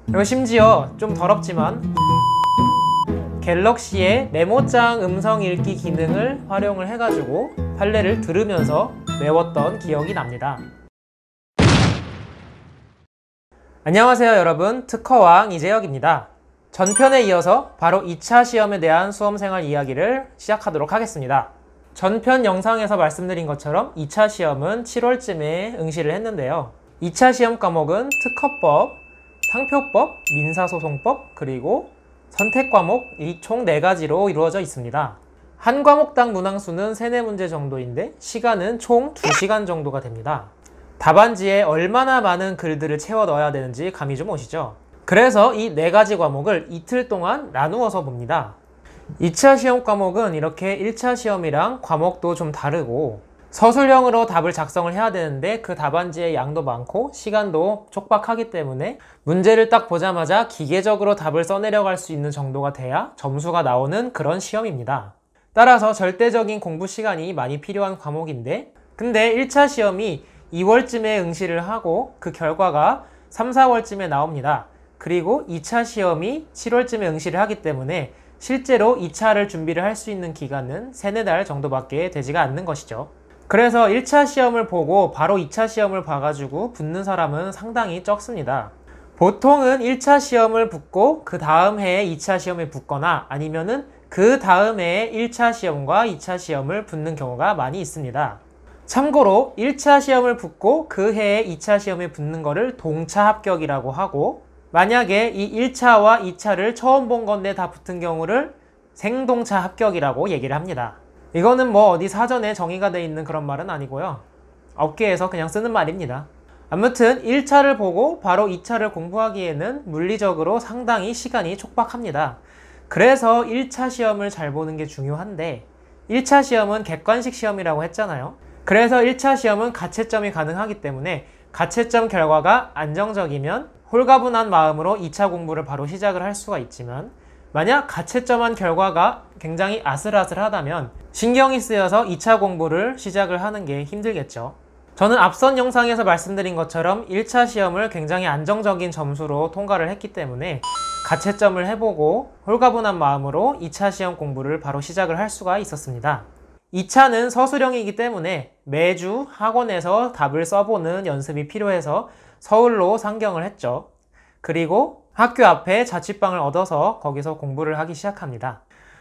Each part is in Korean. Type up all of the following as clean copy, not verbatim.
그리고 심지어 좀 더럽지만 갤럭시의 메모장 음성 읽기 기능을 활용을 해가지고 판례를 들으면서 외웠던 기억이 납니다. 안녕하세요 여러분, 특허왕 이재혁입니다. 전편에 이어서 바로 2차 시험에 대한 수험생활 이야기를 시작하도록 하겠습니다. 전편 영상에서 말씀드린 것처럼 2차 시험은 7월쯤에 응시를 했는데요. 2차 시험 과목은 특허법, 상표법, 민사소송법, 그리고 선택 과목 이 총 4가지로 이루어져 있습니다. 한 과목당 문항수는 3, 4문제 정도인데 시간은 총 2시간 정도가 됩니다. 답안지에 얼마나 많은 글들을 채워 넣어야 되는지 감이 좀 오시죠? 그래서 이 4가지 과목을 이틀 동안 나누어서 봅니다. 2차 시험 과목은 이렇게 1차 시험이랑 과목도 좀 다르고 서술형으로 답을 작성을 해야 되는데 그 답안지의 양도 많고 시간도 촉박하기 때문에 문제를 딱 보자마자 기계적으로 답을 써내려갈 수 있는 정도가 돼야 점수가 나오는 그런 시험입니다. 따라서 절대적인 공부 시간이 많이 필요한 과목인데, 근데 1차 시험이 2월쯤에 응시를 하고 그 결과가 3, 4월쯤에 나옵니다. 그리고 2차 시험이 7월쯤에 응시를 하기 때문에 실제로 2차를 준비를 할 수 있는 기간은 3, 4달 정도밖에 되지가 않는 것이죠. 그래서 1차 시험을 보고 바로 2차 시험을 봐가지고 붙는 사람은 상당히 적습니다. 보통은 1차 시험을 붙고 그 다음 해에 2차 시험에 붙거나 아니면은 그 다음 해에 1차 시험과 2차 시험을 붙는 경우가 많이 있습니다. 참고로 1차 시험을 붙고 그 해에 2차 시험에 붙는 거를 동차 합격이라고 하고, 만약에 이 1차와 2차를 처음 본 건데 다 붙은 경우를 생동차 합격이라고 얘기를 합니다. 이거는 뭐 어디 사전에 정의가 돼 있는 그런 말은 아니고요. 업계에서 그냥 쓰는 말입니다. 아무튼 1차를 보고 바로 2차를 공부하기에는 물리적으로 상당히 시간이 촉박합니다. 그래서 1차 시험을 잘 보는 게 중요한데, 1차 시험은 객관식 시험이라고 했잖아요. 그래서 1차 시험은 가채점이 가능하기 때문에 가채점 결과가 안정적이면 홀가분한 마음으로 2차 공부를 바로 시작을 할 수가 있지만, 만약 가채점한 결과가 굉장히 아슬아슬하다면 신경이 쓰여서 2차 공부를 시작을 하는 게 힘들겠죠. 저는 앞선 영상에서 말씀드린 것처럼 1차 시험을 굉장히 안정적인 점수로 통과를 했기 때문에 가채점을 해보고 홀가분한 마음으로 2차 시험 공부를 바로 시작을 할 수가 있었습니다. 2차는 서술형이기 때문에 매주 학원에서 답을 써보는 연습이 필요해서 서울로 상경을 했죠. 그리고 학교 앞에 자취방을 얻어서 거기서 공부를 하기 시작합니다.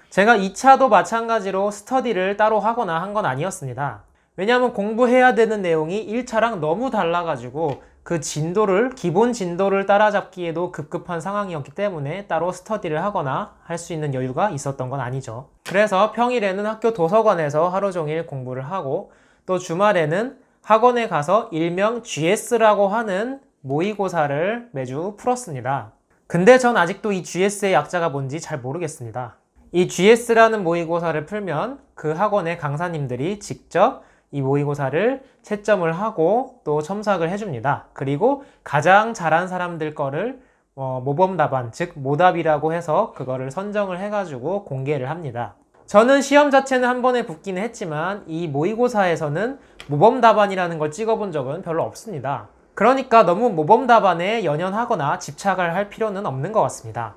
제가 2차도 마찬가지로 스터디를 따로 하거나 한 건 아니었습니다. 왜냐하면 공부해야 되는 내용이 1차랑 너무 달라가지고 그 진도를, 기본 진도를 따라잡기에도 급급한 상황이었기 때문에 따로 스터디를 하거나 할 수 있는 여유가 있었던 건 아니죠. 그래서 평일에는 학교 도서관에서 하루 종일 공부를 하고, 또 주말에는 학원에 가서 일명 GS라고 하는 모의고사를 매주 풀었습니다. 근데 전 아직도 이 GS의 약자가 뭔지 잘 모르겠습니다. 이 GS라는 모의고사를 풀면 그 학원의 강사님들이 직접 이 모의고사를 채점을 하고 또 첨삭을 해줍니다. 그리고 가장 잘한 사람들 거를 모범답안, 즉 모답이라고 해서 그거를 선정을 해가지고 공개를 합니다. 저는 시험 자체는 한 번에 붙기는 했지만 이 모의고사에서는 모범답안이라는 걸 찍어본 적은 별로 없습니다. 그러니까 너무 모범답안에 연연하거나 집착을 할 필요는 없는 것 같습니다.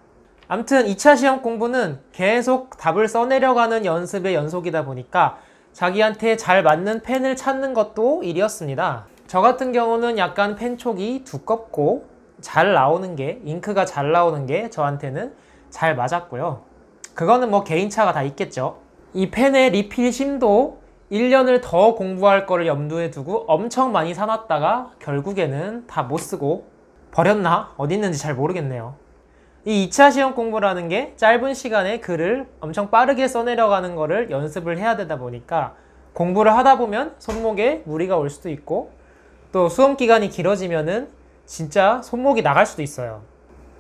아무튼 2차 시험 공부는 계속 답을 써내려가는 연습의 연속이다 보니까 자기한테 잘 맞는 펜을 찾는 것도 일이었습니다. 저 같은 경우는 약간 펜촉이 두껍고 잘 나오는 게, 잉크가 잘 나오는 게 저한테는 잘 맞았고요. 그거는 뭐 개인차가 다 있겠죠. 이 펜의 리필 심도 1년을 더 공부할 거를 염두에 두고 엄청 많이 사놨다가 결국에는 다 못 쓰고 버렸나? 어디 있는지 잘 모르겠네요. 이 2차 시험 공부라는 게 짧은 시간에 글을 엄청 빠르게 써내려가는 거를 연습을 해야 되다 보니까 공부를 하다 보면 손목에 무리가 올 수도 있고, 또 수험 기간이 길어지면은 진짜 손목이 나갈 수도 있어요.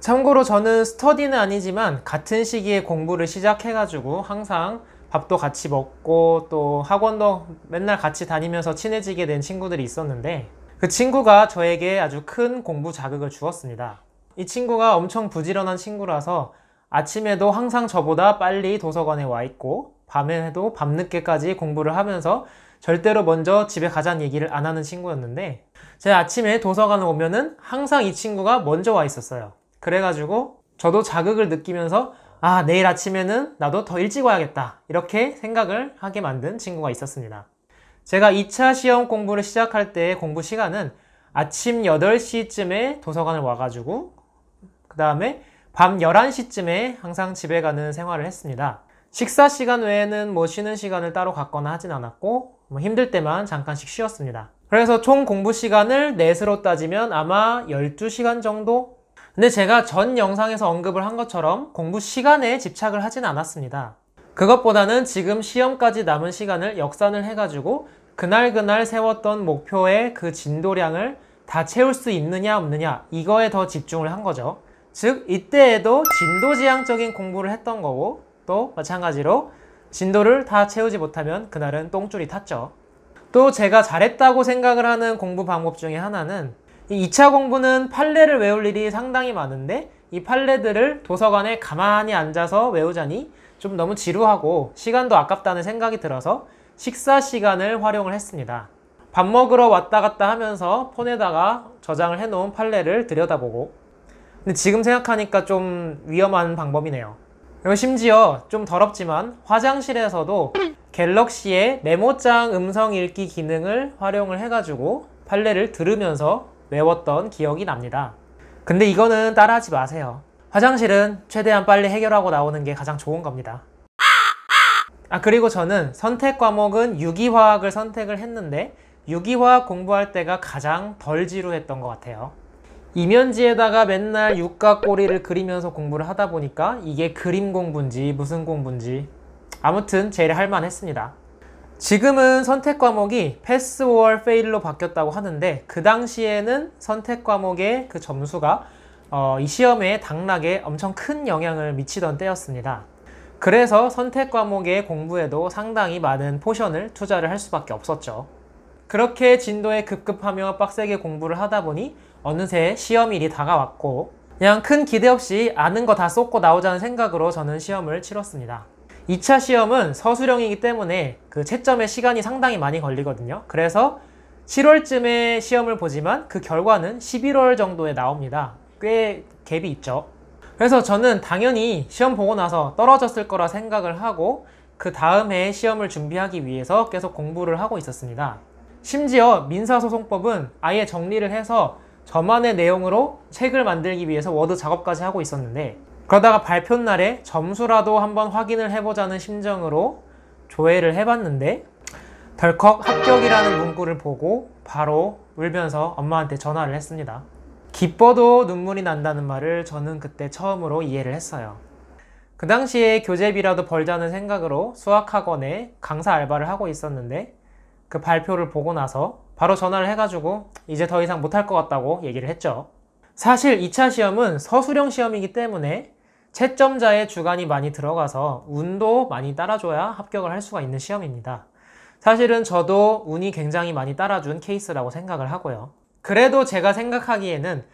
참고로 저는 스터디는 아니지만 같은 시기에 공부를 시작해가지고 항상 밥도 같이 먹고 또 학원도 맨날 같이 다니면서 친해지게 된 친구들이 있었는데, 그 친구가 저에게 아주 큰 공부 자극을 주었습니다. 이 친구가 엄청 부지런한 친구라서 아침에도 항상 저보다 빨리 도서관에 와 있고, 밤에도 밤늦게까지 공부를 하면서 절대로 먼저 집에 가자는 얘기를 안 하는 친구였는데, 제가 아침에 도서관에 오면은 항상 이 친구가 먼저 와 있었어요. 그래가지고 저도 자극을 느끼면서 아, 내일 아침에는 나도 더 일찍 와야겠다, 이렇게 생각을 하게 만든 친구가 있었습니다. 제가 2차 시험 공부를 시작할 때 공부 시간은 아침 8시쯤에 도서관을 와가지고 그 다음에 밤 11시쯤에 항상 집에 가는 생활을 했습니다. 식사 시간 외에는 뭐 쉬는 시간을 따로 갖거나 하진 않았고 뭐 힘들 때만 잠깐씩 쉬었습니다. 그래서 총 공부 시간을 넷으로 따지면 아마 12시간 정도? 근데 제가 전 영상에서 언급을 한 것처럼 공부 시간에 집착을 하진 않았습니다. 그것보다는 지금 시험까지 남은 시간을 역산을 해가지고 그날 세웠던 목표의 그 진도량을 다 채울 수 있느냐 없느냐, 이거에 더 집중을 한 거죠. 즉 이때에도 진도지향적인 공부를 했던 거고, 또 마찬가지로 진도를 다 채우지 못하면 그날은 똥줄이 탔죠. 또 제가 잘했다고 생각을 하는 공부 방법 중에 하나는, 이 2차 공부는 판례를 외울 일이 상당히 많은데 이 판례들을 도서관에 가만히 앉아서 외우자니 좀 너무 지루하고 시간도 아깝다는 생각이 들어서 식사 시간을 활용을 했습니다. 밥 먹으러 왔다 갔다 하면서 폰에다가 저장을 해놓은 판례를 들여다보고, 근데 지금 생각하니까 좀 위험한 방법이네요. 그리고 심지어 좀 더럽지만 화장실에서도 갤럭시의 메모장 음성 읽기 기능을 활용을 해가지고 판례를 들으면서 외웠던 기억이 납니다. 근데 이거는 따라하지 마세요. 화장실은 최대한 빨리 해결하고 나오는 게 가장 좋은 겁니다. 그리고 저는 선택 과목은 유기화학을 선택을 했는데 유기화학 공부할 때가 가장 덜 지루했던 것 같아요. 이면지에다가 맨날 육각꼬리를 그리면서 공부를 하다 보니까 이게 그림 공부인지 무슨 공부인지 아무튼 제일 할만했습니다. 지금은 선택 과목이 패스 or fail로 바뀌었다고 하는데 그 당시에는 선택 과목의 그 점수가 이 시험에 당락에 엄청 큰 영향을 미치던 때였습니다. 그래서 선택 과목의 공부에도 상당히 많은 포션을 투자를 할 수밖에 없었죠. 그렇게 진도에 급급하며 빡세게 공부를 하다 보니 어느새 시험일이 다가왔고 그냥 큰 기대 없이 아는 거 다 쏟고 나오자는 생각으로 저는 시험을 치렀습니다. 2차 시험은 서술형이기 때문에 그 채점의 시간이 상당히 많이 걸리거든요. 그래서 7월쯤에 시험을 보지만 그 결과는 11월 정도에 나옵니다. 꽤 갭이 있죠. 그래서 저는 당연히 시험 보고 나서 떨어졌을 거라 생각을 하고 그 다음 해에 시험을 준비하기 위해서 계속 공부를 하고 있었습니다. 심지어 민사소송법은 아예 정리를 해서 저만의 내용으로 책을 만들기 위해서 워드 작업까지 하고 있었는데 그러다가 발표 날에 점수라도 한번 확인을 해보자는 심정으로 조회를 해봤는데 덜컥 합격이라는 문구를 보고 바로 울면서 엄마한테 전화를 했습니다. 기뻐도 눈물이 난다는 말을 저는 그때 처음으로 이해를 했어요. 그 당시에 교재비라도 벌자는 생각으로 수학학원에 강사 알바를 하고 있었는데 그 발표를 보고 나서 바로 전화를 해가지고 이제 더 이상 못할 것 같다고 얘기를 했죠. 사실 2차 시험은 서술형 시험이기 때문에 채점자의 주관이 많이 들어가서 운도 많이 따라줘야 합격을 할 수가 있는 시험입니다. 사실은 저도 운이 굉장히 많이 따라준 케이스라고 생각을 하고요. 그래도 제가 생각하기에는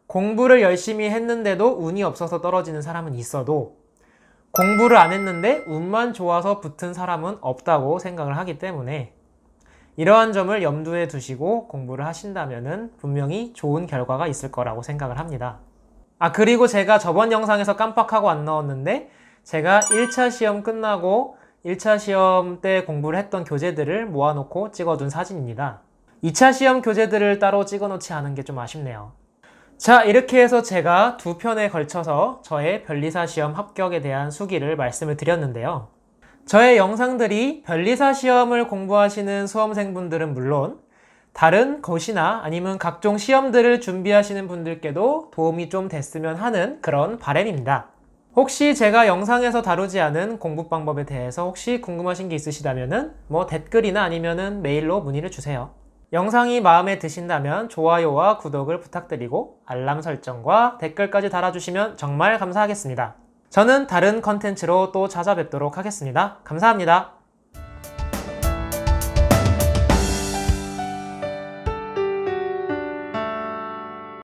공부를 열심히 했는데도 운이 없어서 떨어지는 사람은 있어도 공부를 안 했는데 운만 좋아서 붙은 사람은 없다고 생각을 하기 때문에 이러한 점을 염두에 두시고 공부를 하신다면 분명히 좋은 결과가 있을 거라고 생각을 합니다. 그리고 제가 저번 영상에서 깜빡하고 안 넣었는데 제가 1차 시험 끝나고 1차 시험 때 공부를 했던 교재들을 모아놓고 찍어둔 사진입니다. 2차 시험 교재들을 따로 찍어놓지 않은 게 좀 아쉽네요. 자, 이렇게 해서 제가 두 편에 걸쳐서 저의 변리사 시험 합격에 대한 수기를 말씀을 드렸는데요. 저의 영상들이 변리사 시험을 공부하시는 수험생분들은 물론 다른 것이나 아니면 각종 시험들을 준비하시는 분들께도 도움이 좀 됐으면 하는 그런 바람입니다. 혹시 제가 영상에서 다루지 않은 공부 방법에 대해서 혹시 궁금하신 게 있으시다면 댓글이나 아니면 메일로 문의를 주세요. 영상이 마음에 드신다면 좋아요와 구독을 부탁드리고 알람 설정과 댓글까지 달아주시면 정말 감사하겠습니다. 저는 다른 컨텐츠로 또 찾아뵙도록 하겠습니다. 감사합니다.